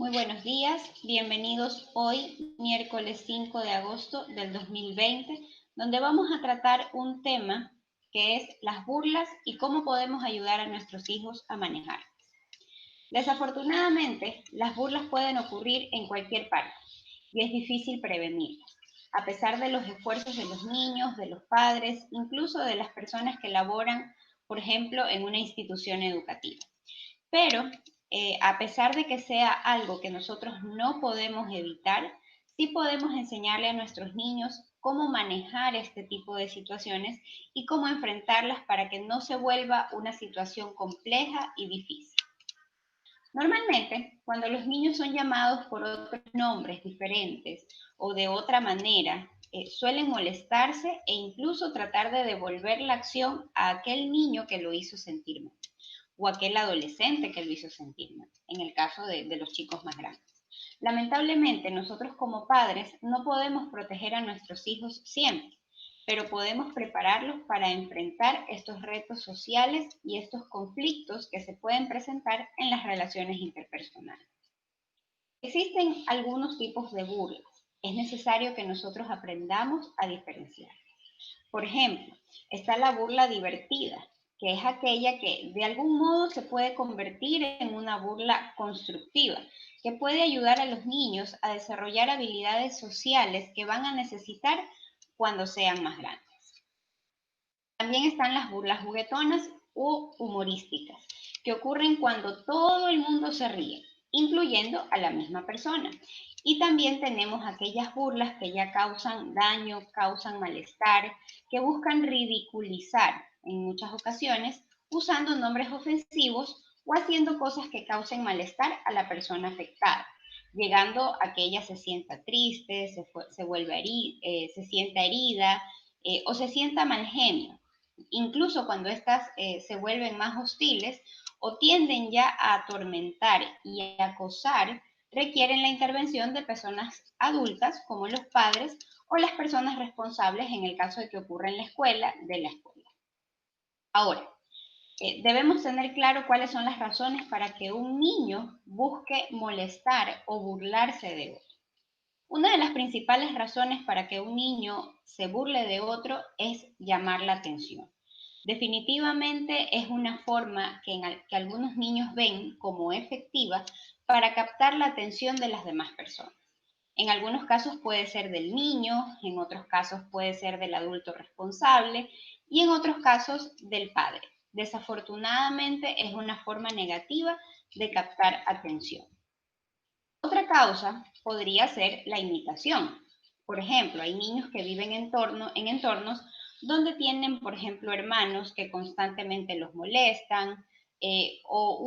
Muy buenos días, bienvenidos hoy, miércoles 5 de agosto del 2020, donde vamos a tratar un tema que es las burlas y cómo podemos ayudar a nuestros hijos a manejarlas. Desafortunadamente, las burlas pueden ocurrir en cualquier parte y es difícil prevenirlas, a pesar de los esfuerzos de los niños, de los padres, incluso de las personas que laboran, por ejemplo, en una institución educativa. Pero a pesar de que sea algo que nosotros no podemos evitar, sí podemos enseñarle a nuestros niños cómo manejar este tipo de situaciones y cómo enfrentarlas para que no se vuelva una situación compleja y difícil. Normalmente, cuando los niños son llamados por otros nombres diferentes o de otra manera, suelen molestarse e incluso tratar de devolver la acción a aquel niño que lo hizo sentir mal o aquel adolescente que lo hizo sentir mal, en el caso de los chicos más grandes. Lamentablemente, nosotros como padres no podemos proteger a nuestros hijos siempre, pero podemos prepararlos para enfrentar estos retos sociales y estos conflictos que se pueden presentar en las relaciones interpersonales. Existen algunos tipos de burlas. Es necesario que nosotros aprendamos a diferenciar. Por ejemplo, está la burla divertida, que es aquella que de algún modo se puede convertir en una burla constructiva, que puede ayudar a los niños a desarrollar habilidades sociales que van a necesitar cuando sean más grandes. También están las burlas juguetonas o humorísticas, que ocurren cuando todo el mundo se ríe, incluyendo a la misma persona. Y también tenemos aquellas burlas que ya causan daño, causan malestar, que buscan ridiculizar en muchas ocasiones usando nombres ofensivos o haciendo cosas que causen malestar a la persona afectada, llegando a que ella se sienta triste, se sienta herida o se sienta mal genio. Incluso cuando estas se vuelven más hostiles o tienden ya a atormentar y a acosar, requieren la intervención de personas adultas como los padres o las personas responsables en el caso de que ocurra en la escuela, de la escuela. Ahora, debemos tener claro cuáles son las razones para que un niño busque molestar o burlarse de otro. Una de las principales razones para que un niño se burle de otro es llamar la atención. Definitivamente es una forma que algunos niños ven como efectiva para captar la atención de las demás personas. En algunos casos puede ser del niño, en otros casos puede ser del adulto responsable y en otros casos del padre. Desafortunadamente es una forma negativa de captar atención. Otra causa podría ser la imitación. Por ejemplo, hay niños que viven en entornos donde tienen, por ejemplo, hermanos que constantemente los molestan o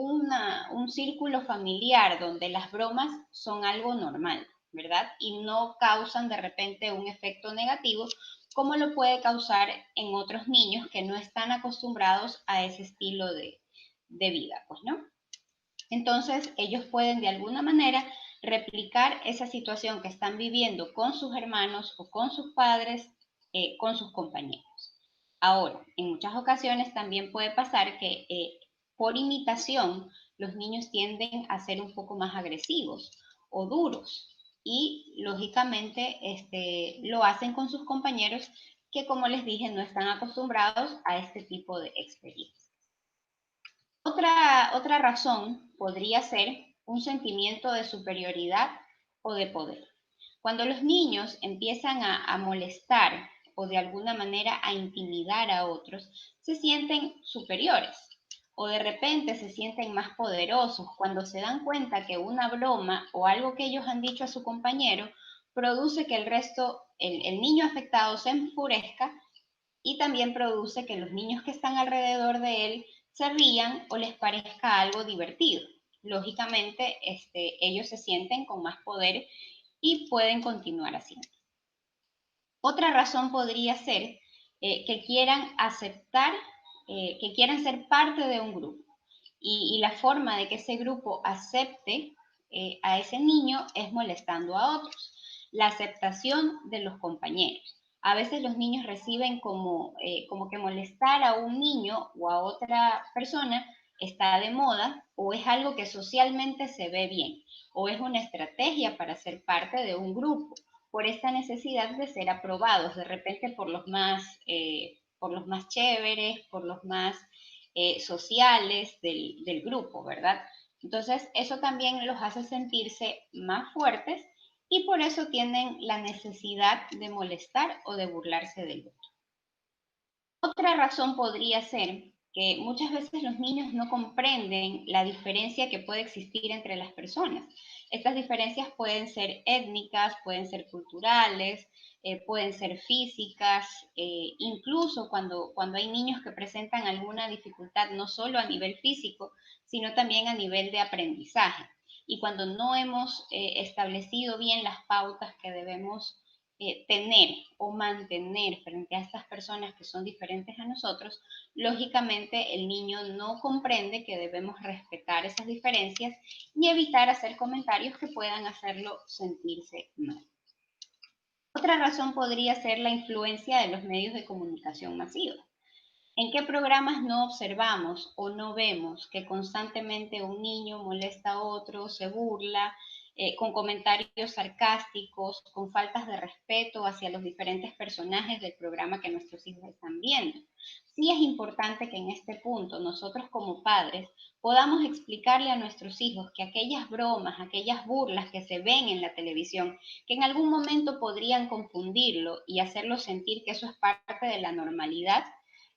un círculo familiar donde las bromas son algo normal, ¿verdad? Y no causan de repente un efecto negativo como lo puede causar en otros niños que no están acostumbrados a ese estilo de vida, pues, ¿no? Entonces, ellos pueden de alguna manera replicar esa situación que están viviendo con sus hermanos o con sus padres, con sus compañeros. Ahora, en muchas ocasiones también puede pasar que por imitación los niños tienden a ser un poco más agresivos o duros y lógicamente lo hacen con sus compañeros que, como les dije, no están acostumbrados a este tipo de experiencias. Otra razón podría ser un sentimiento de superioridad o de poder. Cuando los niños empiezan a molestar o de alguna manera a intimidar a otros, se sienten superiores o de repente se sienten más poderosos cuando se dan cuenta que una broma o algo que ellos han dicho a su compañero produce que el niño afectado se enfurezca y también produce que los niños que están alrededor de él se rían o les parezca algo divertido. Lógicamente, ellos se sienten con más poder y pueden continuar haciendo. Otra razón podría ser que quieran aceptar, que quieran ser parte de un grupo. Y la forma de que ese grupo acepte a ese niño es molestando a otros. La aceptación de los compañeros. A veces los niños reciben como que molestar a un niño o a otra persona está de moda o es algo que socialmente se ve bien o es una estrategia para ser parte de un grupo por esta necesidad de ser aprobados de repente por los más chéveres, por los más sociales del grupo, ¿verdad? Entonces, eso también los hace sentirse más fuertes y por eso tienen la necesidad de molestar o de burlarse del otro. Otra razón podría ser que muchas veces los niños no comprenden la diferencia que puede existir entre las personas. Estas diferencias pueden ser étnicas, pueden ser culturales, pueden ser físicas, incluso cuando hay niños que presentan alguna dificultad, no solo a nivel físico, sino también a nivel de aprendizaje. Y cuando no hemos establecido bien las pautas que debemos tener o mantener frente a estas personas que son diferentes a nosotros, lógicamente el niño no comprende que debemos respetar esas diferencias y evitar hacer comentarios que puedan hacerlo sentirse mal. Otra razón podría ser la influencia de los medios de comunicación masivos. ¿En qué programas no observamos o no vemos que constantemente un niño molesta a otro, se burla, con comentarios sarcásticos, con faltas de respeto hacia los diferentes personajes del programa que nuestros hijos están viendo? Sí es importante que en este punto nosotros como padres podamos explicarle a nuestros hijos que aquellas bromas, aquellas burlas que se ven en la televisión, que en algún momento podrían confundirlo y hacerlo sentir que eso es parte de la normalidad,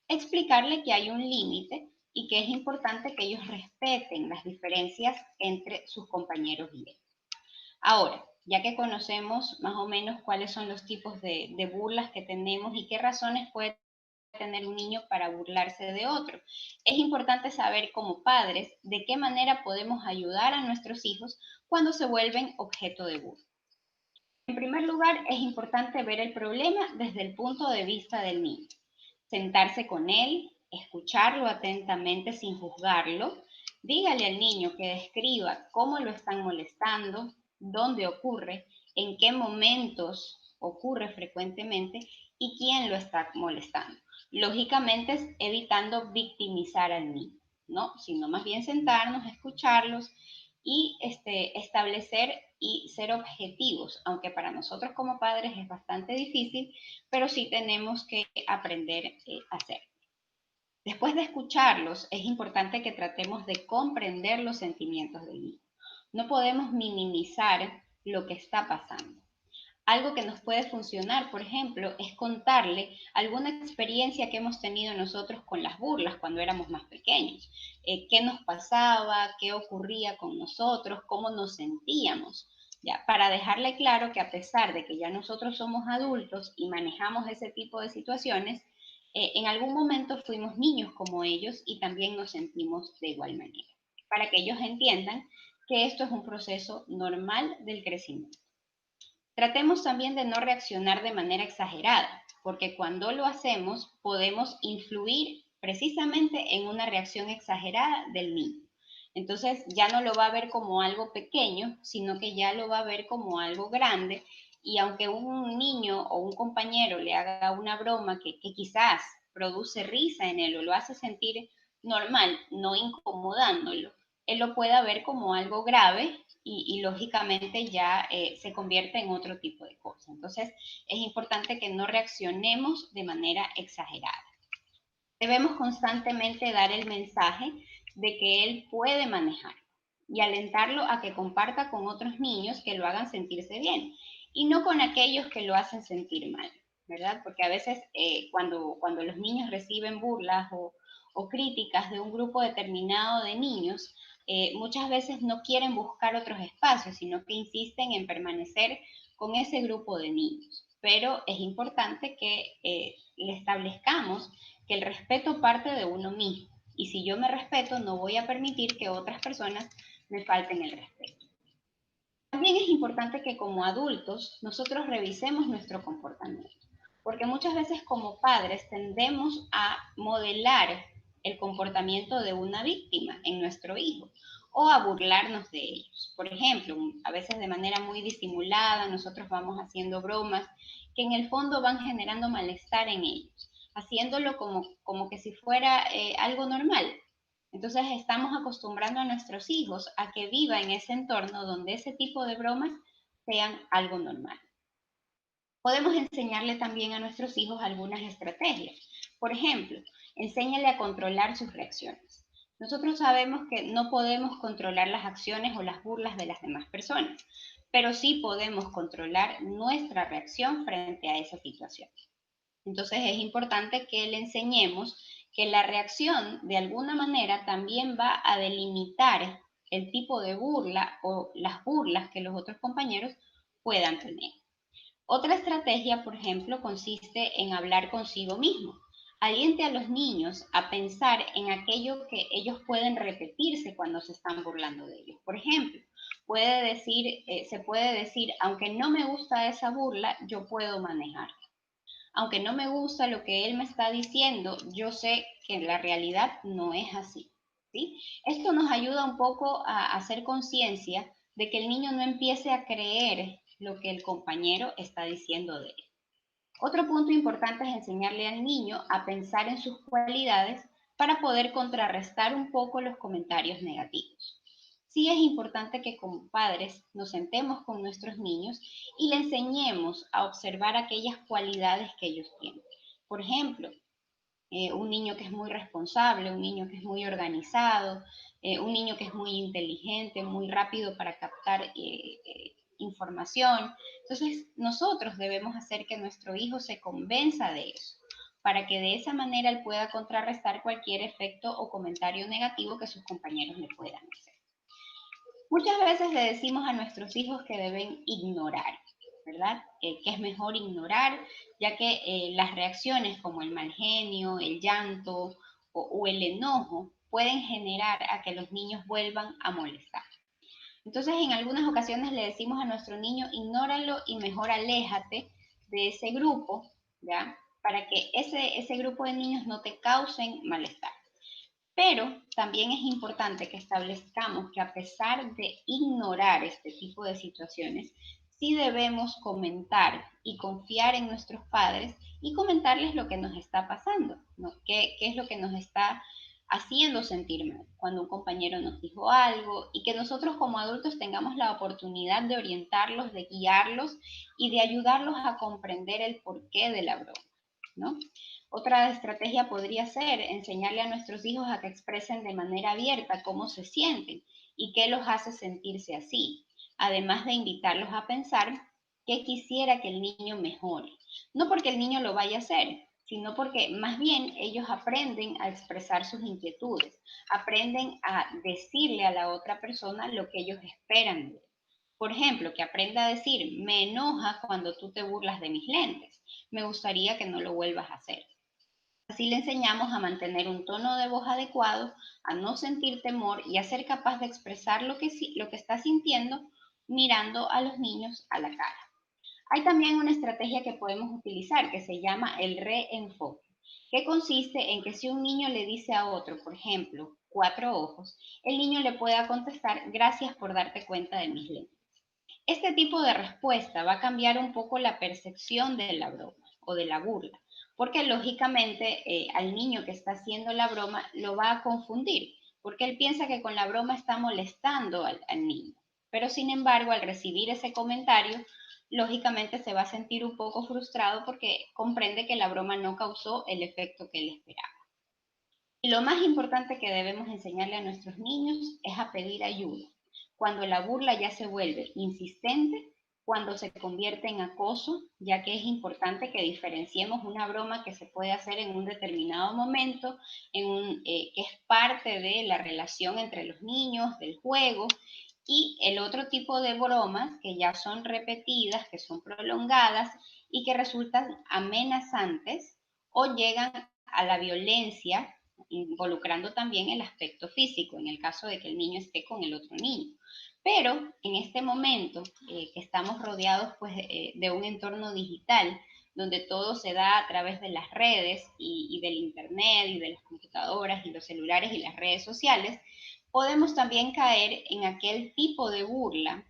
explicarle que hay un límite y que es importante que ellos respeten las diferencias entre sus compañeros y él. Ahora, ya que conocemos más o menos cuáles son los tipos de burlas que tenemos y qué razones puede tener un niño para burlarse de otro, es importante saber como padres de qué manera podemos ayudar a nuestros hijos cuando se vuelven objeto de burla. En primer lugar, es importante ver el problema desde el punto de vista del niño. Sentarse con él, escucharlo atentamente sin juzgarlo. Dígale al niño que describa cómo lo están molestando, dónde ocurre, en qué momentos ocurre frecuentemente y quién lo está molestando. Lógicamente es evitando victimizar al niño, ¿no? Sino más bien sentarnos, escucharlos y establecer y ser objetivos, aunque para nosotros como padres es bastante difícil, pero sí tenemos que aprender a hacer. Después de escucharlos, es importante que tratemos de comprender los sentimientos del niño. No podemos minimizar lo que está pasando. Algo que nos puede funcionar, por ejemplo, es contarle alguna experiencia que hemos tenido nosotros con las burlas cuando éramos más pequeños. Qué nos pasaba, qué ocurría con nosotros, cómo nos sentíamos. Ya, para dejarle claro que a pesar de que ya nosotros somos adultos y manejamos ese tipo de situaciones, en algún momento fuimos niños como ellos y también nos sentimos de igual manera. Para que ellos entiendan que esto es un proceso normal del crecimiento. Tratemos también de no reaccionar de manera exagerada, porque cuando lo hacemos podemos influir precisamente en una reacción exagerada del niño. Entonces ya no lo va a ver como algo pequeño, sino que ya lo va a ver como algo grande. Y aunque un niño o un compañero le haga una broma que quizás produce risa en él o lo hace sentir normal, no incomodándolo, él lo pueda ver como algo grave y lógicamente ya se convierte en otro tipo de cosa. Entonces es importante que no reaccionemos de manera exagerada. Debemos constantemente dar el mensaje de que él puede manejar y alentarlo a que comparta con otros niños que lo hagan sentirse bien y no con aquellos que lo hacen sentir mal, ¿verdad? Porque a veces cuando los niños reciben burlas o críticas de un grupo determinado de niños, muchas veces no quieren buscar otros espacios, sino que insisten en permanecer con ese grupo de niños. Pero es importante que le establezcamos que el respeto parte de uno mismo. Y si yo me respeto, no voy a permitir que otras personas me falten el respeto. También es importante que como adultos nosotros revisemos nuestro comportamiento, porque muchas veces como padres tendemos a modelar el comportamiento de una víctima en nuestro hijo o a burlarnos de ellos. Por ejemplo, a veces de manera muy disimulada nosotros vamos haciendo bromas que en el fondo van generando malestar en ellos, haciéndolo como que si fuera algo normal, Entonces estamos acostumbrando a nuestros hijos a que vivan en ese entorno donde ese tipo de bromas sean algo normal. Podemos enseñarle también a nuestros hijos algunas estrategias. Por ejemplo, enséñale a controlar sus reacciones. Nosotros sabemos que no podemos controlar las acciones o las burlas de las demás personas, pero sí podemos controlar nuestra reacción frente a esa situación. Entonces es importante que le enseñemos que la reacción de alguna manera también va a delimitar el tipo de burla o las burlas que los otros compañeros puedan tener. Otra estrategia, por ejemplo, consiste en hablar consigo mismo. Aliente a los niños a pensar en aquello que ellos pueden repetirse cuando se están burlando de ellos. Por ejemplo, se puede decir, aunque no me gusta esa burla, yo puedo manejar. Aunque no me gusta lo que él me está diciendo, yo sé que la realidad no es así. ¿Sí? Esto nos ayuda un poco a hacer conciencia de que el niño no empiece a creer lo que el compañero está diciendo de él. Otro punto importante es enseñarle al niño a pensar en sus cualidades para poder contrarrestar un poco los comentarios negativos. Sí es importante que como padres nos sentemos con nuestros niños y le enseñemos a observar aquellas cualidades que ellos tienen. Por ejemplo, un niño que es muy responsable, un niño que es muy organizado, un niño que es muy inteligente, muy rápido para captar información. Entonces, nosotros debemos hacer que nuestro hijo se convenza de eso, para que de esa manera él pueda contrarrestar cualquier efecto o comentario negativo que sus compañeros le puedan hacer. Muchas veces le decimos a nuestros hijos que deben ignorar, ¿verdad? Que es mejor ignorar, ya que las reacciones como el mal genio, el llanto o el enojo pueden generar a que los niños vuelvan a molestar. Entonces, en algunas ocasiones le decimos a nuestro niño, ignóralo y mejor aléjate de ese grupo, ¿ya? Para que ese grupo de niños no te causen malestar. Pero también es importante que establezcamos que a pesar de ignorar este tipo de situaciones, sí debemos comentar y confiar en nuestros padres y comentarles lo que nos está pasando, ¿no? ¿Qué es lo que nos está haciendo sentir mal cuando un compañero nos dijo algo y que nosotros como adultos tengamos la oportunidad de orientarlos, de guiarlos y de ayudarlos a comprender el porqué de la broma, ¿no? Otra estrategia podría ser enseñarle a nuestros hijos a que expresen de manera abierta cómo se sienten y qué los hace sentirse así, además de invitarlos a pensar qué quisiera que el niño mejore. No porque el niño lo vaya a hacer, sino porque más bien ellos aprenden a expresar sus inquietudes, aprenden a decirle a la otra persona lo que ellos esperan de él. Por ejemplo, que aprenda a decir, me enoja cuando tú te burlas de mis lentes, me gustaría que no lo vuelvas a hacer. Así le enseñamos a mantener un tono de voz adecuado, a no sentir temor y a ser capaz de expresar lo que está sintiendo mirando a los niños a la cara. Hay también una estrategia que podemos utilizar que se llama el reenfoque, que consiste en que si un niño le dice a otro, por ejemplo, cuatro ojos, el niño le pueda contestar, gracias por darte cuenta de mis lentes. Este tipo de respuesta va a cambiar un poco la percepción de la broma o de la burla, porque lógicamente al niño que está haciendo la broma lo va a confundir, porque él piensa que con la broma está molestando al niño. Pero sin embargo, al recibir ese comentario, lógicamente se va a sentir un poco frustrado porque comprende que la broma no causó el efecto que él esperaba. Y lo más importante que debemos enseñarle a nuestros niños es a pedir ayuda. Cuando la burla ya se vuelve insistente, cuando se convierte en acoso, ya que es importante que diferenciemos una broma que se puede hacer en un determinado momento, que es parte de la relación entre los niños, del juego, y el otro tipo de bromas que ya son repetidas, que son prolongadas y que resultan amenazantes o llegan a la violencia involucrando también el aspecto físico, en el caso de que el niño esté con el otro niño. Pero en este momento que estamos rodeados pues, de un entorno digital, donde todo se da a través de las redes y del internet y de las computadoras y los celulares y las redes sociales, podemos también caer en aquel tipo de burla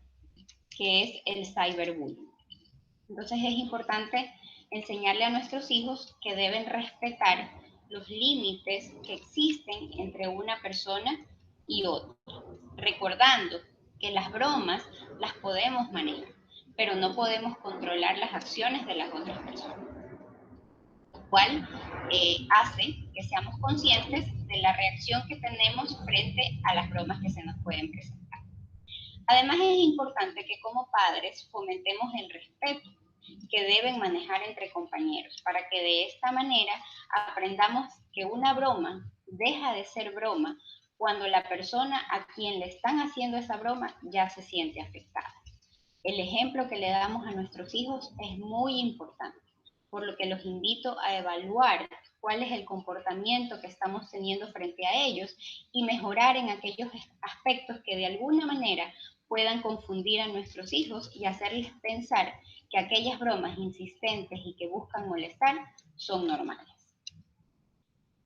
que es el cyberbullying. Entonces es importante enseñarle a nuestros hijos que deben respetar los límites que existen entre una persona y otra, recordando que las bromas las podemos manejar, pero no podemos controlar las acciones de las otras personas, lo cual hace que seamos conscientes de la reacción que tenemos frente a las bromas que se nos pueden presentar. Además, es importante que como padres fomentemos el respeto que deben manejar entre compañeros, para que de esta manera aprendamos que una broma deja de ser broma cuando la persona a quien le están haciendo esa broma ya se siente afectada. El ejemplo que le damos a nuestros hijos es muy importante, por lo que los invito a evaluar cuál es el comportamiento que estamos teniendo frente a ellos y mejorar en aquellos aspectos que de alguna manera puedan confundir a nuestros hijos y hacerles pensar que aquellas bromas insistentes y que buscan molestar son normales.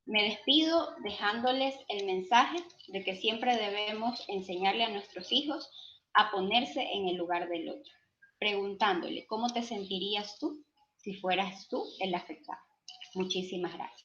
Me despido dejándoles el mensaje de que siempre debemos enseñarle a nuestros hijos a ponerse en el lugar del otro, preguntándole cómo te sentirías tú si fueras tú el afectado. Muchísimas gracias.